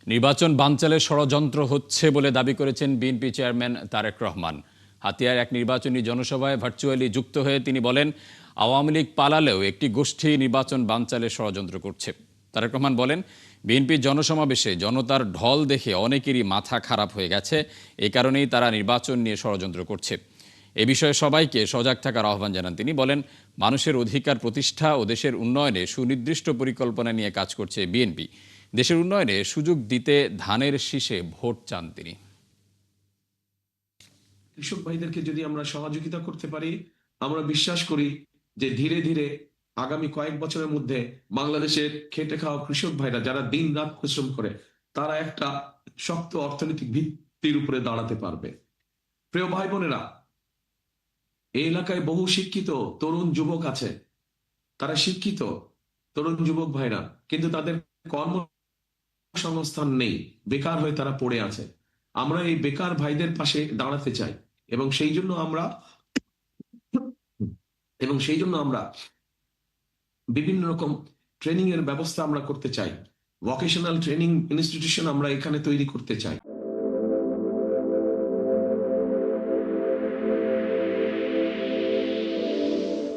নির্বাচন বানচালের ষড়যন্ত্র হচ্ছে বলে দাবি করেছেন বিএনপি চেয়ারম্যান তারেক রহমান। হাতিয়ার এক নির্বাচনী জনসভায় ভার্চুয়ালি যুক্ত হয়ে তিনি বলেন, আওয়ামী লীগ পালালেও একটি গোষ্ঠী নির্বাচন বানচালের ষড়যন্ত্র করছে। তারেক রহমান বলেন, বিএনপির জনসমাবেশে জনতার ঢল দেখে অনেকেরই মাথা খারাপ হয়ে গেছে, এই কারণেই তারা নির্বাচন নিয়ে ষড়যন্ত্র করছে। এ বিষয়ে সবাইকে সজাগ থাকার আহ্বান জানান তিনি। বলেন, মানুষের অধিকার প্রতিষ্ঠা ও দেশের উন্নয়নে সুনির্দিষ্ট পরিকল্পনা নিয়ে কাজ করছে বিএনপি। দেশের উন্নয়নে সুযোগ দিতে ধানের শীষে ভোট চান তিনি। কৃষক ভাইদেরকে যদি আমরা সহযোগিতা করতে পারি, আমরা বিশ্বাস করি যে ধীরে ধীরে আগামী কয়েক বছরের মধ্যে বাংলাদেশের খেটে খাওয়া কৃষক ভাইরা যারা দিন রাত পরিশ্রম করে, তারা একটা শক্ত অর্থনৈতিক ভিত্তির উপরে দাঁড়াতে পারবে। প্রিয় ভাই বোনেরা, এই এলাকায় বহু শিক্ষিত তরুণ যুবক আছে, তারা শিক্ষিত তরুণ যুবক ভাইরা, কিন্তু তাদের কর্মসংস্থান নেই, বেকার হয়ে তারা পড়ে আছে। আমরা এই বেকার ভাইদের পাশে দাঁড়াতে চাই এবং সেই জন্য আমরা বিভিন্ন রকম ট্রেনিং এর ব্যবস্থা আমরা করতে চাই। ভোকেশনাল ট্রেনিং ইনস্টিটিউশন আমরা এখানে তৈরি করতে চাই।